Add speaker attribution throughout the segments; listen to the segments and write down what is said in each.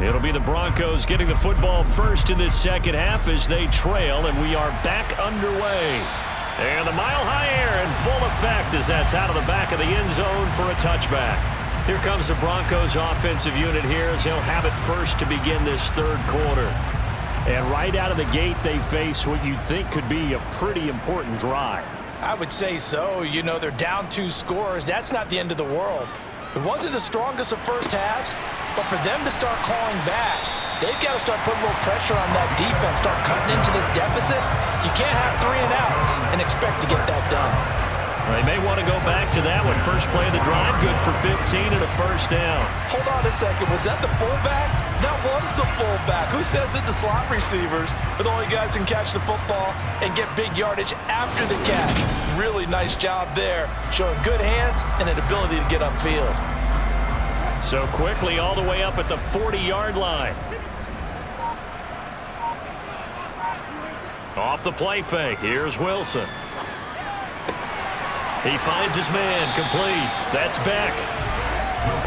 Speaker 1: It'll be the Broncos getting the football first in this second half as they trail, and we are back underway. And the mile-high air in full effect as that's out of the back of the end zone for a touchback. Here comes the Broncos offensive unit here as they'll have it first to begin this third quarter. And right out of the gate, they face what you'd think could be a pretty important drive.
Speaker 2: I would say so. You know, they're down 2 scores. That's not the end of the world. It wasn't the strongest of first halves, but for them to start clawing back, they've got to start putting a little pressure on that defense, start cutting into this deficit. You can't have 3 and outs and expect to get that done.
Speaker 1: They may want to go back to that one. First play of the drive, good for 15 and a first down.
Speaker 2: Hold on a second. Was that the fullback? That was the fullback. Who says it to slot receivers? But the only guys can catch the football and get big yardage after the catch. Really nice job there, showing good hands and an ability to get upfield.
Speaker 1: So quickly all the way up at the 40-yard line. Off the play fake. Here's Wilson. He finds his man, complete. That's Beck.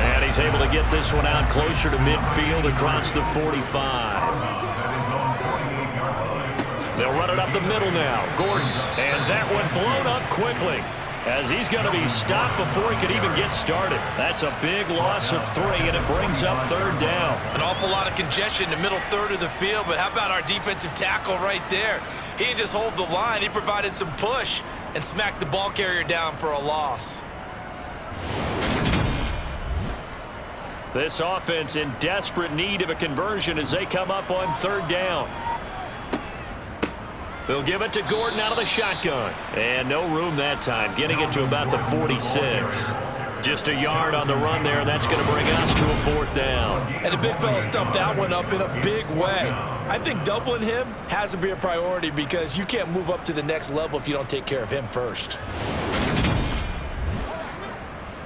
Speaker 1: And he's able to get this one out closer to midfield across the 45. They'll run it up the middle now. Gordon. And that one blown up quickly as he's going to be stopped before he could even get started. That's a big loss of 3, and it brings up third down.
Speaker 3: An awful lot of congestion in the middle third of the field, but how about our defensive tackle right there? He didn't just hold the line. He provided some push and smacked the ball carrier down for a loss.
Speaker 1: This offense in desperate need of a conversion as they come up on third down. They'll give it to Gordon out of the shotgun. And no room that time, getting it to about the 46. Just a yard on the run there, and that's going to bring us to a 4th down.
Speaker 2: And the big fella stuffed that one up in a big way. I think doubling him has to be a priority because you can't move up to the next level if you don't take care of him first.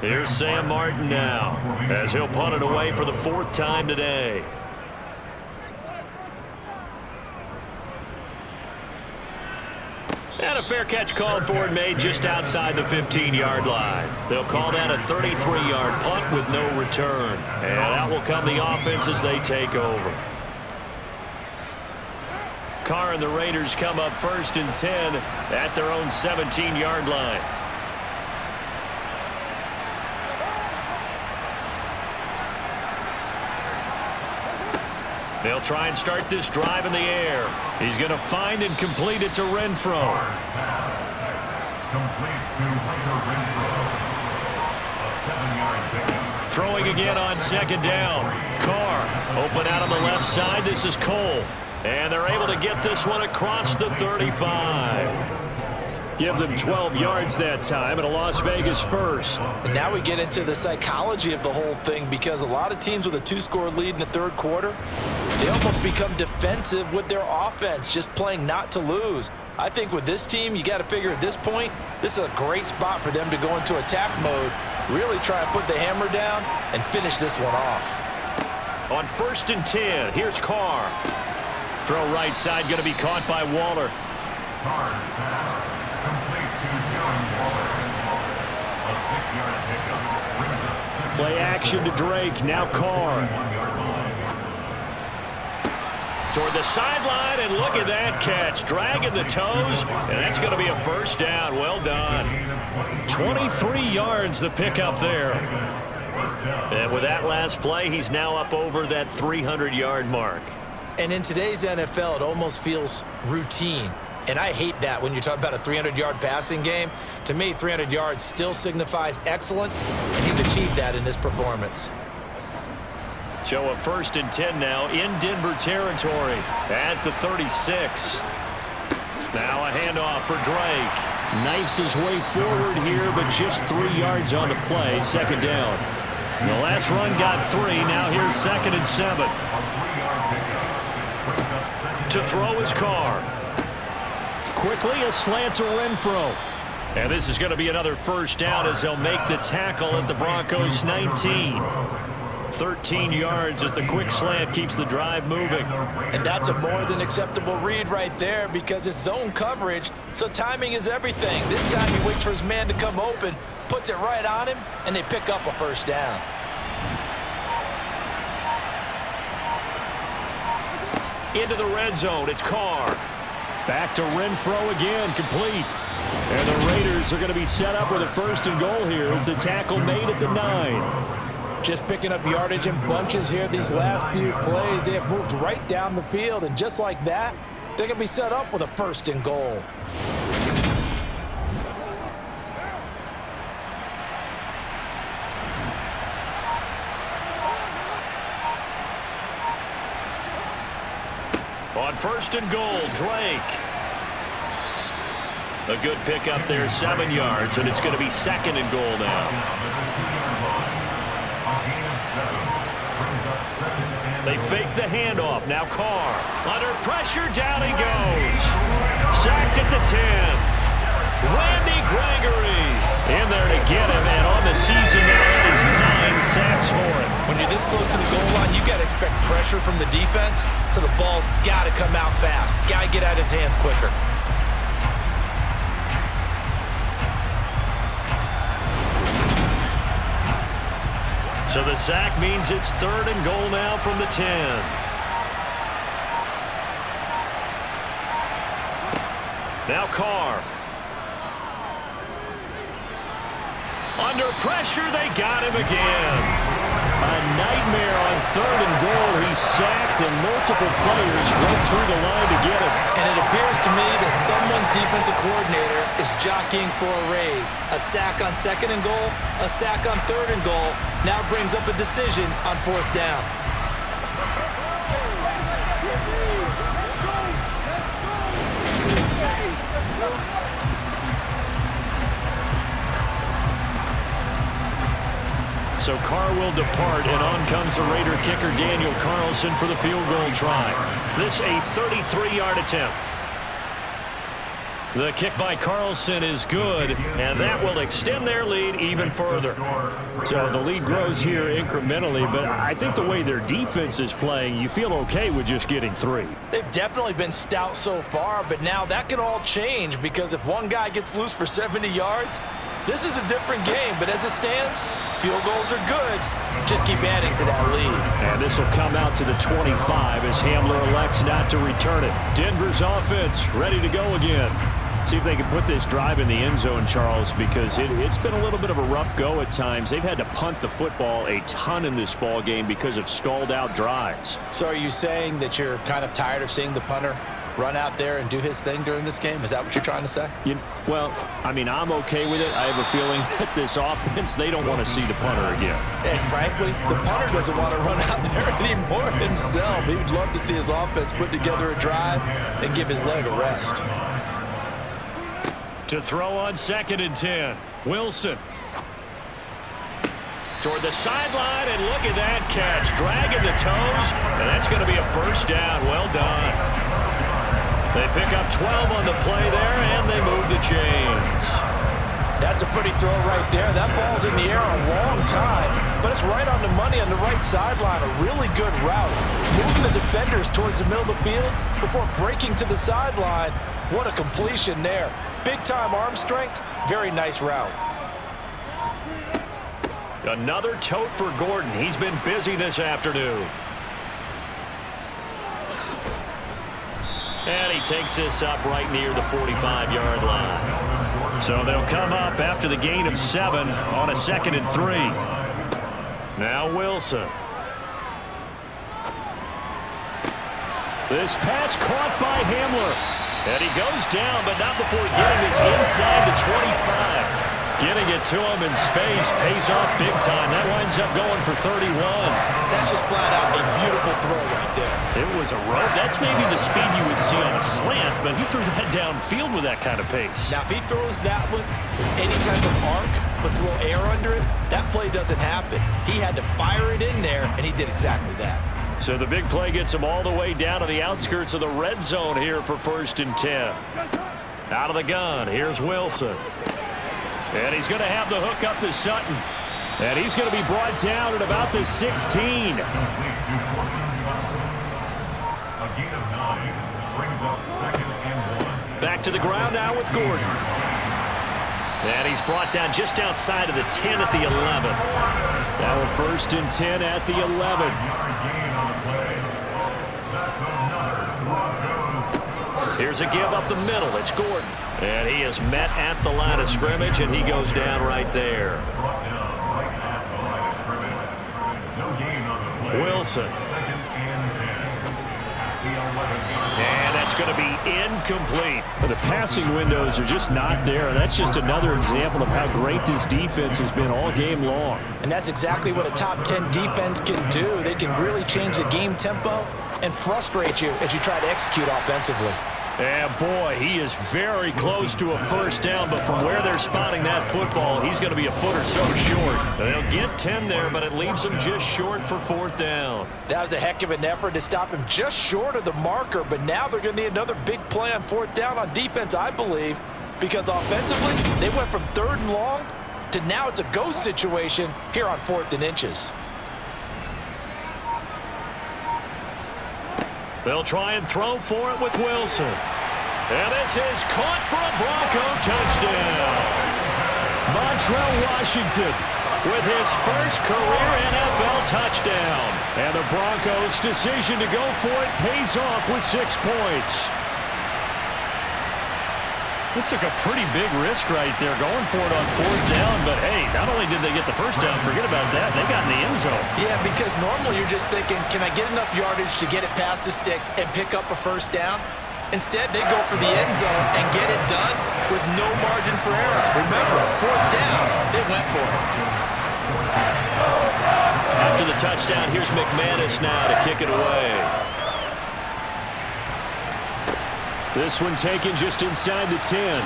Speaker 1: Here's Sam Martin now as he'll punt it away for the 4th time today. And a fair catch called for and made just outside the 15-yard line. They'll call that a 33-yard punt with no return. And that will come the offense as they take over. Carr and the Raiders come up 1st and 10 at their own 17-yard line. They'll try and start this drive in the air. He's going to find and complete it to Renfro. Throwing again on 2nd down. Carr open out on the left side. This is Cole. And they're able to get this one across the 35. Give them 12 yards that time and a Las Vegas first.
Speaker 2: And now we get into the psychology of the whole thing because a lot of teams with a 2-score lead in the third quarter, they almost become defensive with their offense, just playing not to lose. I think with this team, you got to figure at this point, this is a great spot for them to go into attack mode, really try and put the hammer down and finish this one off.
Speaker 1: On 1st and 10, here's Carr. Throw right side, going to be caught by Waller. Play action to Drake. Now Carr. Toward the sideline, and look at that catch. Dragging the toes, and that's going to be a first down. Well done. 23 yards the pickup there. And with that last play, he's now up over that 300-yard mark.
Speaker 2: And in today's NFL, it almost feels routine. And I hate that when you talk about a 300-yard passing game. To me, 300 yards still signifies excellence, and he's achieved that in this performance.
Speaker 1: So a 1st and 10 now in Denver territory at the 36. Now a handoff for Drake. Knifes his way forward here, but just 3 yards on the play. 2nd down. The last run got 3. Now here's 2nd and 7. To throw his Carr. Quickly a slant to Renfro. And this is going to be another first down as they'll make the tackle at the Broncos 19. 13 yards as the quick slant keeps the drive moving.
Speaker 2: And that's a more than acceptable read right there because it's zone coverage, so timing is everything. This time he waits for his man to come open, puts it right on him, and they pick up a first down.
Speaker 1: into the red zone. It's Carr. Back to Renfro again, complete. And the Raiders are going to be set up with a 1st and goal here as the tackle made at the 9.
Speaker 2: Just picking up yardage in bunches here these last few plays. They have moved right down the field, and just like that, they're going to be set up with a 1st and goal.
Speaker 1: On 1st and goal, Drake. A good pickup there, 7 yards, and it's going to be 2nd and goal now. They fake the handoff. Now Carr. Under pressure, down he goes. Sacked at the 10. Randy Gregory in there to get him, and on the season now, that is 9 sacks for him.
Speaker 3: When you're this close to the goal line, you got to expect pressure from the defense, so the ball's got to come out fast. Got to get out of his hands quicker.
Speaker 1: So the sack means it's 3rd and goal now from the 10. Now Carr. Under pressure, they got him again. A nightmare on 3rd and goal. He's sacked, and multiple players broke through the line to get him.
Speaker 3: And it appears to me that someone's defensive coordinator is jockeying for a raise. A sack on 2nd and goal, a sack on 3rd and goal. Now brings up a decision on 4th down.
Speaker 1: So Carr will depart, and on comes the Raider kicker Daniel Carlson for the field goal try. This a 33-yard attempt. The kick by Carlson is good, and that will extend their lead even further. So the lead grows here incrementally, but I think the way their defense is playing, you feel okay with just getting 3.
Speaker 2: They've definitely been stout so far, but now that can all change because if one guy gets loose for 70 yards, this is a different game. But as it stands, field goals are good. Just keep adding to that lead.
Speaker 1: And this will come out to the 25 as Hamler elects not to return it. Denver's offense ready to go again. See if they can put this drive in the end zone, Charles, because it's been a little bit of a rough go at times. They've had to punt the football a ton in this ball game because of stalled out drives.
Speaker 2: So are you saying that you're kind of tired of seeing the punter run out there and do his thing during this game? Is that what you're trying to say?
Speaker 1: Well, I mean, I'm okay with it. I have a feeling that this offense, they don't want to see the punter again.
Speaker 2: And frankly, the punter doesn't want to run out there anymore himself. He would love to see his offense put together a drive and give his leg a rest.
Speaker 1: To throw on 2nd and 10. Wilson. Toward the sideline, and look at that catch. Dragging the toes, and that's going to be a 1st down. Well done. They pick up 12 on the play there, and they move the chains.
Speaker 2: That's a pretty throw right there. That ball's in the air a long time, but it's right on the money on the right sideline. A really good route. Moving the defenders towards the middle of the field before breaking to the sideline. What a completion there. Big-time arm strength. Very nice route.
Speaker 1: Another tote for Gordon. He's been busy this afternoon. And he takes this up right near the 45-yard line. So they'll come up after the gain of 7 on a 2nd and 3. Now Wilson. This pass caught by Hamler. And he goes down, but not before getting this inside the 25. Getting it to him in space pays off big time. That winds up going for 31.
Speaker 3: That's just flat out a beautiful throw right there.
Speaker 1: It was a rope. That's maybe the speed you would see on a slant, but he threw that downfield with that kind of pace.
Speaker 3: Now, if he throws that one, any type of arc, puts a little air under it, that play doesn't happen. He had to fire it in there, and he did exactly that.
Speaker 1: So the big play gets him all the way down to the outskirts of the red zone here for 1st and 10. Out of the gun, here's Wilson. And he's going to have the hook up to Sutton. And he's going to be brought down at about the 16. Back to the ground now with Gordon. And he's brought down just outside of the 10 at the 11. Now a 1st and 10 at the 11. Here's a give up the middle. It's Gordon. And he is met at the line of scrimmage, and he goes down right there. Wilson. And that's going to be incomplete.
Speaker 4: The passing windows are just not there. That's just another example of how great this defense has been all game long.
Speaker 2: And that's exactly what a top 10 defense can do. They can really change the game tempo and frustrate you as you try to execute offensively.
Speaker 1: And boy, he is very close to a first down, but from where they're spotting that football, he's going to be a foot or so short. They'll get 10 there, but it leaves him just short for fourth down.
Speaker 2: That was a heck of an effort to stop him just short of the marker, but now they're going to need another big play on fourth down on defense, I believe, because offensively, they went from 3rd and long to now it's a go situation here on 4th and inches.
Speaker 1: They'll try and throw for it with Wilson. And this is caught for a Bronco touchdown.
Speaker 4: Montrell Washington
Speaker 1: with his first career NFL touchdown.
Speaker 4: And the Broncos' decision to go for it pays off with 6 points. It took a pretty big risk right there going for it on fourth down, but hey, not only did they get the first down, forget about that, they got in the end zone.
Speaker 3: Yeah, because normally you're just thinking, can I get enough yardage to get it past the sticks and pick up a first down? Instead, they go for the end zone and get it done with no margin for error. Remember, fourth down, they went for it.
Speaker 1: After the touchdown, here's McManus now to kick it away.
Speaker 4: This one taken just inside the 10.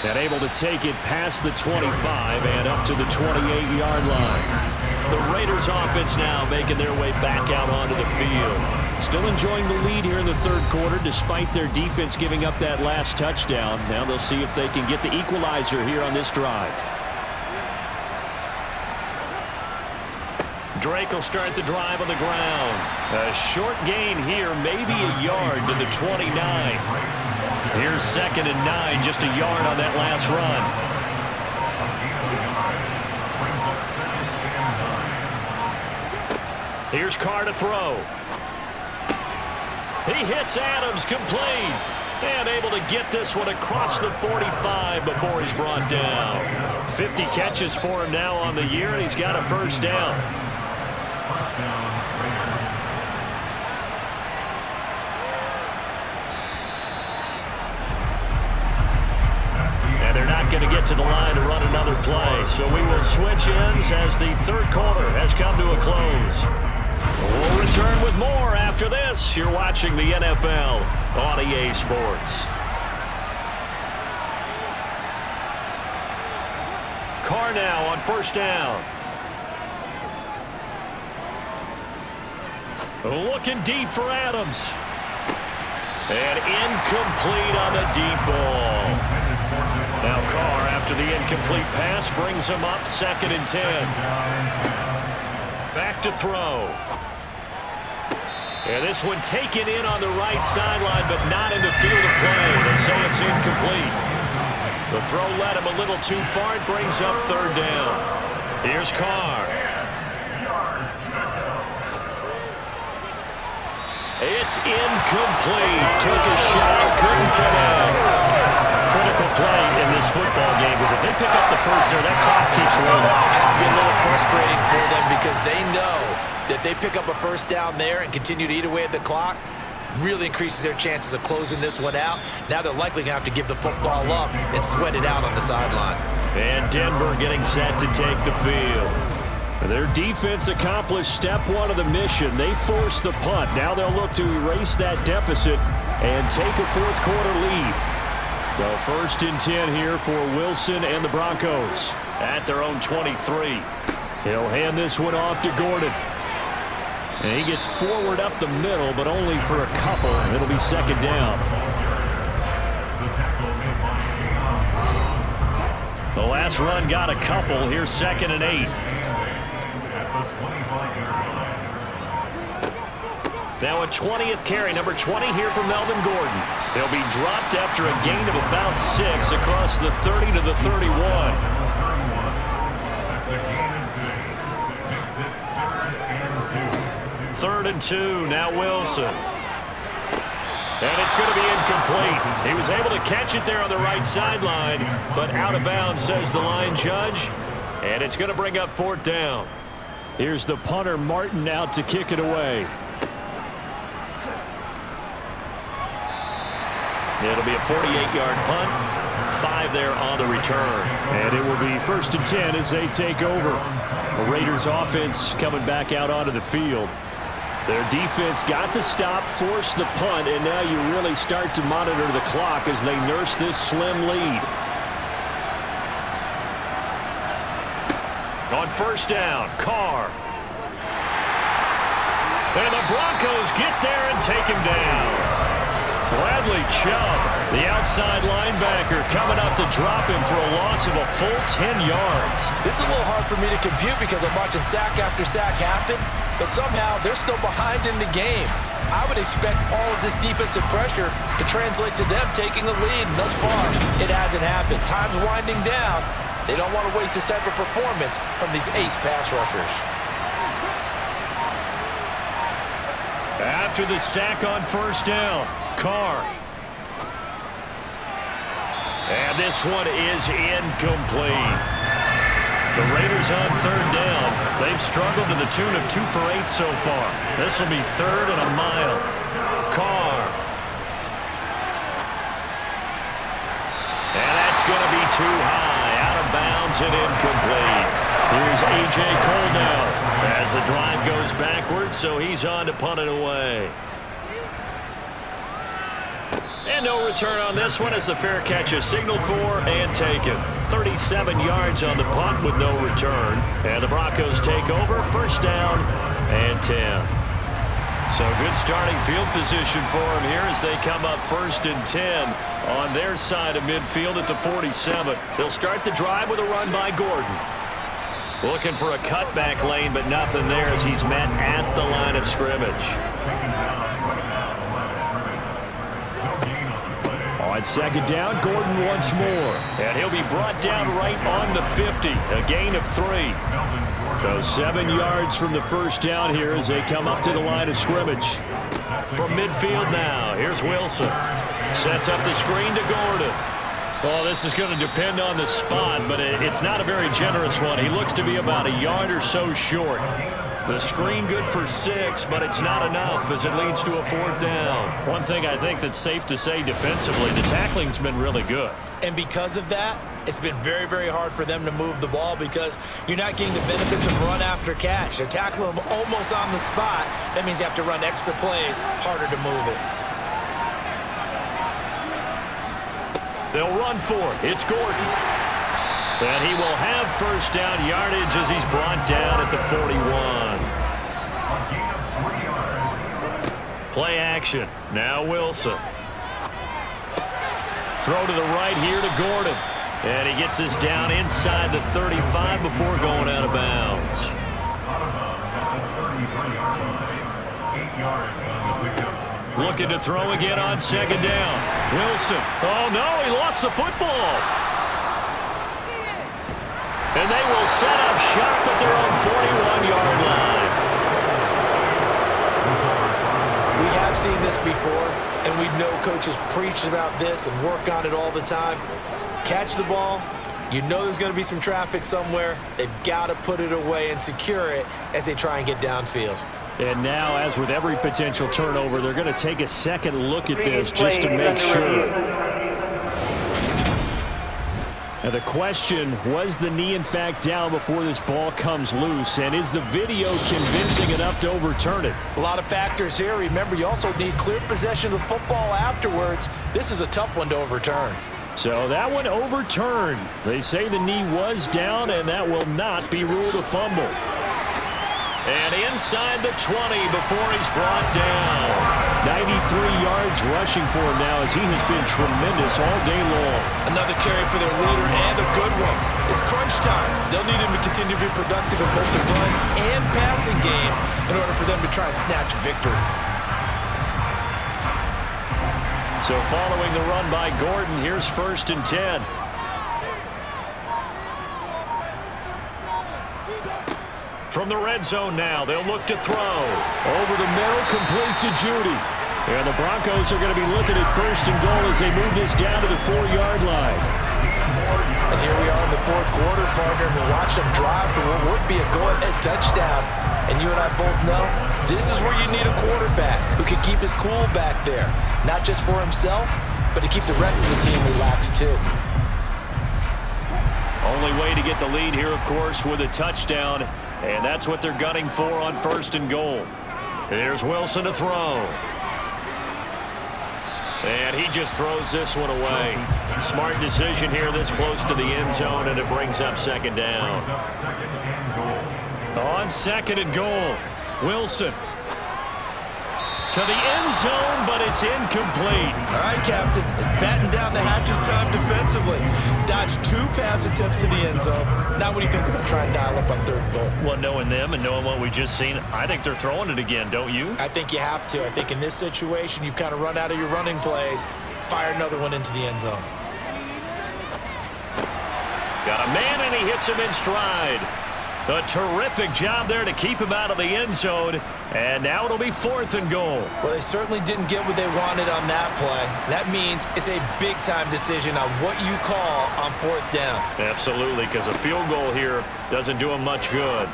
Speaker 4: And able to take it past the 25 and up to the 28-yard line.
Speaker 1: The Raiders offense now making their way back out onto the field.
Speaker 4: Still enjoying the lead here in the 3rd quarter despite their defense giving up that last touchdown. Now they'll see if they can get the equalizer here on this drive.
Speaker 1: Drake will start the drive on the ground. A short gain here, maybe a yard to the 29. Here's 2nd and 9, just a yard on that last run. Here's Carr to throw. He hits Adams complete. And able to get this one across the 45 before he's brought down. 50 catches for him now on the year, and he's got a first down. And they're not going to get to the line to run another play, so we will switch ends as the 3rd quarter has come to a close. We'll return with more after this. You're watching the NFL on EA Sports. Carr now on first down. Looking deep for Adams. And incomplete on the deep ball. Now Carr, after the incomplete pass, brings him up 2nd and 10. Back to throw. And this one taken in on the right sideline, but not in the field of play. They say it's incomplete. The throw led him a little too far. It brings up 3rd down. Here's Carr. It's incomplete. Took a shot, couldn't connect. Critical play in this football game because if they pick up the first there, that clock keeps rolling.
Speaker 3: It has to be a little frustrating for them because they know that they pick up a first down there and continue to eat away at the clock, really increases their chances of closing this one out. Now they're likely going to have to give the football up and sweat it out on the sideline.
Speaker 1: And Denver getting set to take the field.
Speaker 4: Their defense accomplished step 1 of the mission. They forced the punt. Now they'll look to erase that deficit and take a 4th quarter lead. So 1st and 10 here for Wilson and the Broncos.
Speaker 1: At their own 23.
Speaker 4: He'll hand this one off to Gordon. And he gets forward up the middle, but only for a couple. It'll be 2nd down.
Speaker 1: The last run got a couple. Here's 2nd and 8. Now a 20th carry, number 20 here for Melvin Gordon. He'll be dropped after a gain of about 6 across the 30 to the 31. 3rd and 2, now Wilson. And it's going to be incomplete. He was able to catch it there on the right sideline, but out of bounds, says the line judge. And it's going to bring up 4th down.
Speaker 4: Here's the punter, Martin, out to kick it away.
Speaker 1: It'll be a 48-yard punt. 5 there on the return.
Speaker 4: And it will be 1st and 10 as they take over. The Raiders offense coming back out onto the field. Their defense got the stop, forced the punt, and now you really start to monitor the clock as they nurse this slim lead.
Speaker 1: On 1st down, Carr. And the Broncos get there and take him down. Bradley Chubb, the outside linebacker, coming up to drop him for a loss of a full 10 yards.
Speaker 2: This is a little hard for me to compute because I'm watching sack after sack happen, but somehow they're still behind in the game. I would expect all of this defensive pressure to translate to them taking a lead, and thus far, it hasn't happened. Time's winding down. They don't want to waste this type of performance from these ace pass rushers.
Speaker 1: After the sack on 1st down, Carr. And this one is incomplete. The Raiders on 3rd down. They've struggled to the tune of 2 for 8 so far. This will be 3rd and a mile. Carr. And that's going to be too high. Out of bounds and incomplete. Here's A.J. Cole now as the drive goes backwards, so he's on to punt it away. And no return on this one as the fair catch is signaled for and taken. 37 yards on the punt with no return. And the Broncos take over, 1st down and 10. So good starting field position for them here as they come up 1st and 10 on their side of midfield at the 47. They'll start the drive with a run by Gordon. Looking for a cutback lane, but nothing there as he's met at the line of scrimmage.
Speaker 4: On 2nd down, Gordon once more.
Speaker 1: And he'll be brought down right on the 50, a gain of 3.
Speaker 4: So 7 yards from the 1st down here as they come up to the line of scrimmage.
Speaker 1: From midfield now, here's Wilson. Sets up the screen to Gordon. Well, this is going to depend on the spot, but it's not a very generous one. He looks to be about a yard or so short. The screen good for 6, but it's not enough as it leads to a 4th down. One thing I think that's safe to say defensively, the tackling's been really good.
Speaker 3: And because of that, it's been very, very hard for them to move the ball because you're not getting the benefits of run after catch. They're tackling them almost on the spot. That means you have to run extra plays, harder to move it.
Speaker 1: They'll run for it. It's Gordon. And he will have 1st down yardage as he's brought down at the 41. Play action. Now Wilson. Throw to the right here to Gordon. And he gets this down inside the 35 before going out of bounds. Looking to throw again on 2nd down. Wilson. Oh, no, he lost the football. And they will set up shop at their own 41-yard line.
Speaker 3: We have seen this before, and we know coaches preach about this and work on it all the time. Catch the ball. You know there's going to be some traffic somewhere. They've got to put it away and secure it as they try and get downfield.
Speaker 4: And now, as with every potential turnover, they're going to take a second look at this just to make sure. Now the question, was the knee in fact down before this ball comes loose? And is the video convincing enough to overturn it?
Speaker 2: A lot of factors here. Remember, you also need clear possession of the football afterwards. This is a tough one to overturn.
Speaker 4: So that one overturned. They say the knee was down, and that will not be ruled a fumble.
Speaker 1: And inside the 20 before he's brought down.
Speaker 4: 93 yards rushing for him now as he has been tremendous all day long.
Speaker 3: Another carry for their leader and a good one. It's crunch time. They'll need him to continue to be productive in both the run and passing game in order for them to try and snatch a victory.
Speaker 1: So following the run by Gordon, here's 1st and 10. From the red zone now, they'll look to throw.
Speaker 4: Over the middle, complete to Judy. And the Broncos are going to be looking at 1st and goal as they move this down to the 4-yard line.
Speaker 2: And here we are in the 4th quarter, partner, and we watch them drive for what would be a go-ahead touchdown. And you and I both know this is where you need a quarterback who can keep his cool back there, not just for himself, but to keep the rest of the team relaxed too.
Speaker 1: Only way to get the lead here, of course, with a touchdown, and that's what they're gunning for on 1st and goal. Here's Wilson to throw. And he just throws this one away. Smart decision here this close to the end zone, and it brings up 2nd down. On 2nd and goal, Wilson to the end zone, but it's incomplete.
Speaker 2: All right, Captain, it's batting down the hatches time defensively. Dodged 2 pass attempts to the end zone. Now what do you think they're going to try and dial up on 3rd and goal?
Speaker 1: Well, knowing them and knowing what we just seen, I think they're throwing it again, don't you?
Speaker 3: I think you have to. I think in this situation, you've kind of run out of your running plays. Fire another one into the end zone.
Speaker 1: Got a man, and he hits him in stride. A terrific job there to keep him out of the end zone. And now it'll be 4th and goal.
Speaker 3: Well, they certainly didn't get what they wanted on that play. That means it's a big-time decision on what you call on 4th down.
Speaker 1: Absolutely, because a field goal here doesn't do them much good.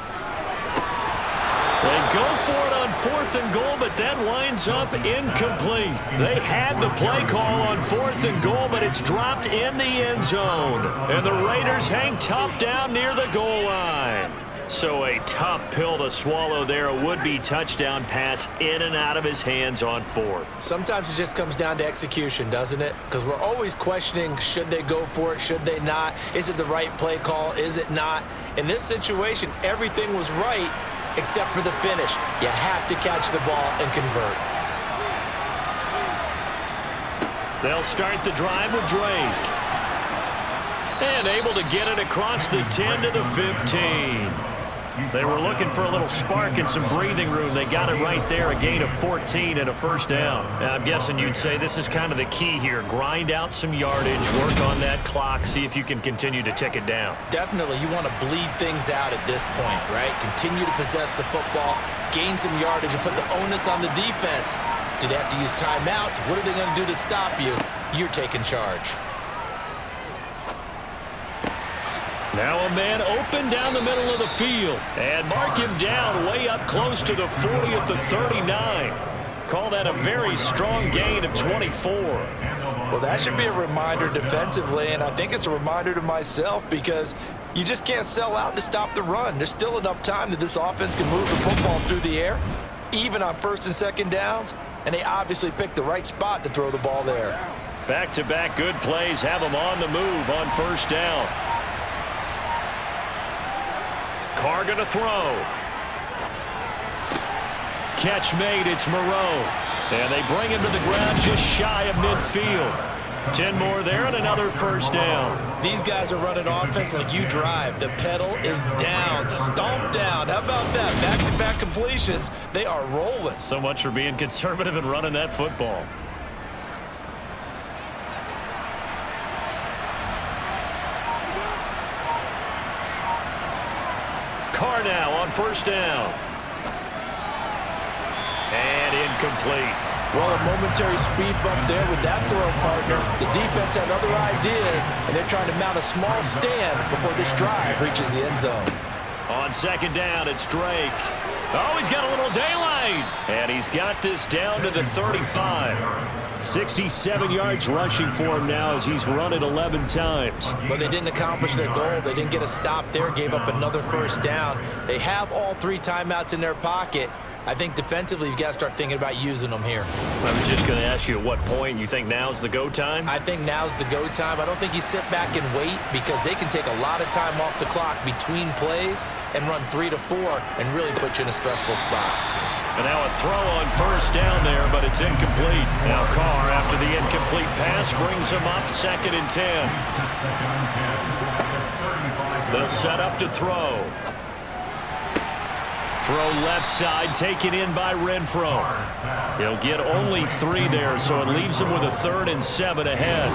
Speaker 1: They go for it on 4th and goal, but that winds up incomplete. They had the play call on 4th and goal, but it's dropped in the end zone. And the Raiders hang tough down near the goal line. So a tough pill to swallow there. A would-be touchdown pass in and out of his hands on 4th.
Speaker 3: Sometimes it just comes down to execution, doesn't it? Because we're always questioning, should they go for it, should they not? Is it the right play call, is it not? In this situation, everything was right except for the finish. You have to catch the ball and convert.
Speaker 1: They'll start the drive with Drake. And able to get it across the 10 to the 15. They were looking for a little spark and some breathing room. They got it right there, a gain of 14 and a 1st down. Now, I'm guessing you'd say this is kind of the key here. Grind out some yardage, work on that clock, see if you can continue to tick it down.
Speaker 3: Definitely, you want to bleed things out at this point, right? Continue to possess the football, gain some yardage, and put the onus on the defense. Do they have to use timeouts? What are they going to do to stop you? You're taking charge.
Speaker 1: Now a man open down the middle of the field. And mark him down way up close to the 40 at the 39. Call that a very strong gain of 24.
Speaker 2: Well, that should be a reminder defensively, and I think it's a reminder to myself because you just can't sell out to stop the run. There's still enough time that this offense can move the football through the air, even on 1st and 2nd downs, and they obviously picked the right spot to throw the ball there.
Speaker 1: Back-to-back good plays have them on the move on 1st down. Carr going to throw. Catch made, it's Moreau. And they bring him to the ground just shy of midfield. 10 more there and another 1st down.
Speaker 3: These guys are running offense like you drive. The pedal is down, stomp down. How about that? Back-to-back completions. They are rolling.
Speaker 1: So much for being conservative and running that football. Carr now on 1st down. And incomplete.
Speaker 2: Well, a momentary speed bump there with that throw, partner. The defense had other ideas, and they're trying to mount a small stand before this drive reaches the end zone.
Speaker 1: On 2nd down, it's Drake. Oh, he's got a little daylight. And he's got this down to the 35. 67 yards rushing for him now as he's run it 11 times.
Speaker 3: But they didn't accomplish their goal. They didn't get a stop there, gave up another 1st down. They have all 3 timeouts in their pocket. I think defensively, you've got to start thinking about using them here.
Speaker 1: I was just going to ask you at what point you think now's the go time?
Speaker 3: I think now's the go time. I don't think you sit back and wait because they can take a lot of time off the clock between plays and run 3 to 4 and really put you in a stressful spot.
Speaker 1: And now a throw on 1st down there, but it's incomplete. Now Carr, after the incomplete pass, brings him up 2nd and 10. They'll set up to throw. Throw left side, taken in by Renfro. He'll get only 3 there, so it leaves him with a 3rd and 7 ahead.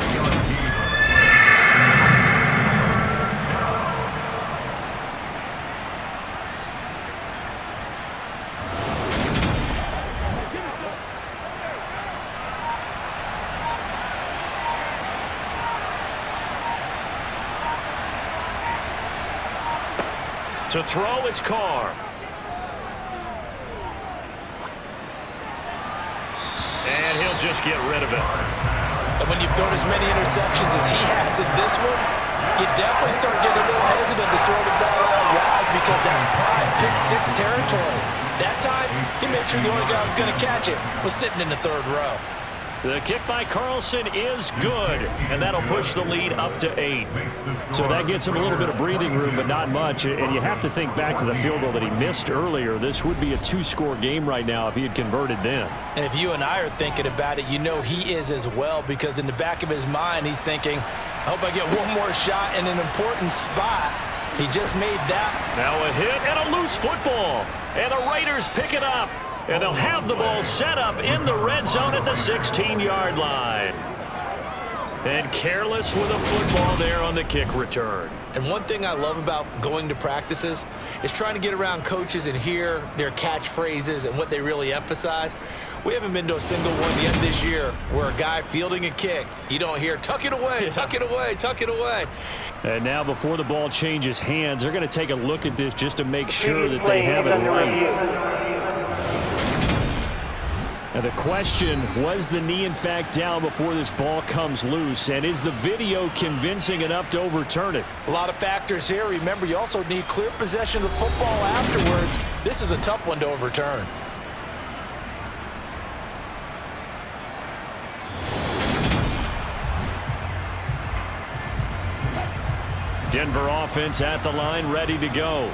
Speaker 1: To throw, it's Carr. And he'll just get rid of it.
Speaker 2: And when you've thrown as many interceptions as he has in this one, you definitely start getting a little hesitant to throw the ball out wide because that's prime pick-6 territory. That time, he made sure the only guy who was going to catch it was sitting in the third row.
Speaker 1: The kick by Carlson is good, and that'll push the lead up to 8.
Speaker 4: So that gets him a little bit of breathing room, but not much. And you have to think back to the field goal that he missed earlier. This would be a 2-score game right now if he had converted then.
Speaker 2: And if you and I are thinking about it, you know he is as well, because in the back of his mind, he's thinking, I hope I get one more shot in an important spot. He just made that.
Speaker 1: Now a hit and a loose football. And the Raiders pick it up. And they'll have the ball set up in the red zone at the 16-yard line. And careless with a football there on the kick return.
Speaker 3: And one thing I love about going to practices is trying to get around coaches and hear their catchphrases and what they really emphasize. We haven't been to a single one yet this year where a guy fielding a kick, you don't hear, tuck it away, tuck it away, tuck it away.
Speaker 4: And now before the ball changes hands, they're going to take a look at this just to make sure that they have it right. Now the question, was the knee in fact down before this ball comes loose? And is the video convincing enough to overturn it?
Speaker 2: A lot of factors here. Remember, you also need clear possession of the football afterwards. This is a tough one to overturn.
Speaker 1: Denver offense at the line, ready to go.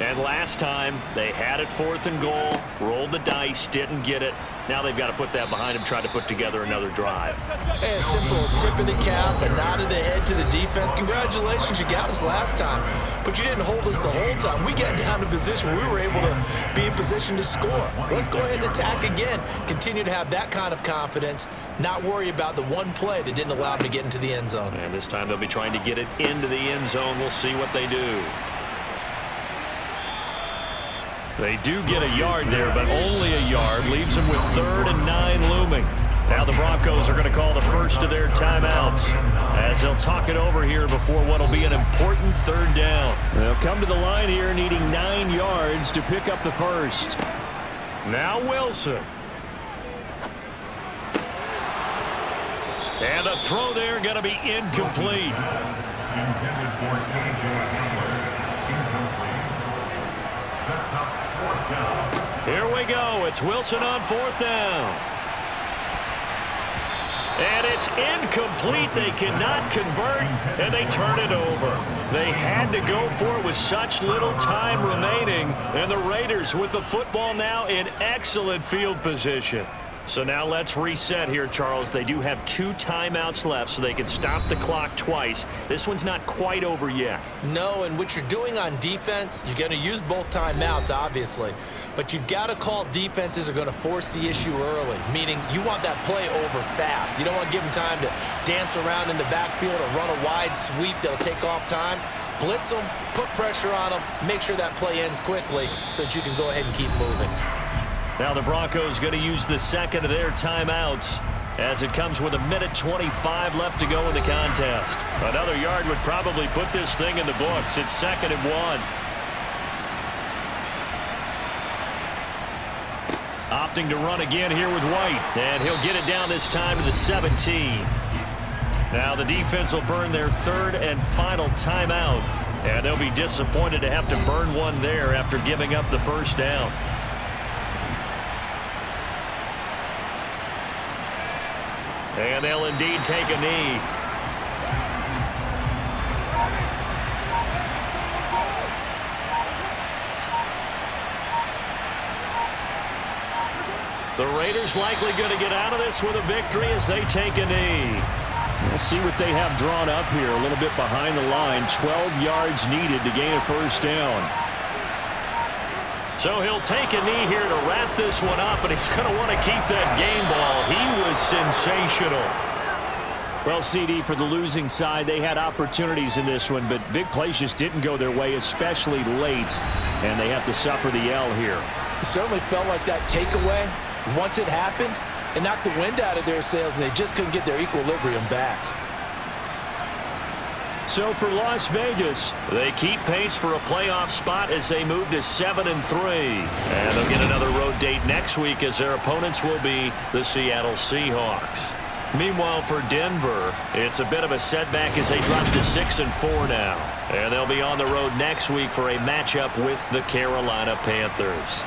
Speaker 1: And last time, they had it 4th and goal, rolled the dice, didn't get it. Now they've got to put that behind them, try to put together another drive.
Speaker 3: Hey, a simple tip of the cap, a nod of the head to the defense. Congratulations, you got us last time, but you didn't hold us the whole time. We got down to position where we were able to be in position to score. Let's go ahead and attack again. Continue to have that kind of confidence, not worry about the one play that didn't allow them to get into the end zone.
Speaker 1: And this time they'll be trying to get it into the end zone. We'll see what they do. They do get a yard there, but only a yard. Leaves them with 3rd and 9 looming. Now the Broncos are going to call the first of their timeouts as they'll talk it over here before what will be an important 3rd down.
Speaker 4: They'll come to the line here needing 9 yards to pick up the first.
Speaker 1: Now Wilson. And the throw there going to be incomplete.
Speaker 5: Intended for KJ Hamler. Incomplete. Sets up 4th down.
Speaker 1: Here we go. It's Wilson on 4th down. And it's incomplete. They cannot convert, and they turn it over. They had to go for it with such little time remaining, and the Raiders with the football now in excellent field position. So now let's reset here, Charles. They do have 2 timeouts left, so they can stop the clock twice. This one's not quite over yet.
Speaker 3: No, and what you're doing on defense, you're going to use both timeouts, obviously. But you've got to call defenses are going to force the issue early, meaning you want that play over fast. You don't want to give them time to dance around in the backfield or run a wide sweep that'll take off time. Blitz them, put pressure on them, make sure that play ends quickly so that you can go ahead and keep moving.
Speaker 1: Now the Broncos going to use the second of their timeouts as it comes with 1:25 left to go in the contest. Another yard would probably put this thing in the books. It's 2nd and 1. Opting to run again here with White. And he'll get it down this time to the 17. Now the defense will burn their 3rd and final timeout. And they'll be disappointed to have to burn one there after giving up the first down. And they'll indeed take a knee. The Raiders likely going to get out of this with a victory as they take a knee.
Speaker 4: We'll see what they have drawn up here. A little bit behind the line. 12 yards needed to gain a first down.
Speaker 1: So he'll take a knee here to wrap this one up, and he's going to want to keep that game ball. He was sensational.
Speaker 4: Well, CD, for the losing side, they had opportunities in this one, but big plays just didn't go their way, especially late, and they have to suffer the L here.
Speaker 2: It certainly felt like that takeaway, once it happened, it knocked the wind out of their sails, and they just couldn't get their equilibrium back.
Speaker 4: so for Las Vegas,
Speaker 1: they keep pace for a playoff spot as they move to 7-3. And they'll get another road date next week as their opponents will be the Seattle Seahawks. Meanwhile, for Denver, it's a bit of a setback as they drop to 6-4 now. And they'll be on the road next week for a matchup with the Carolina Panthers.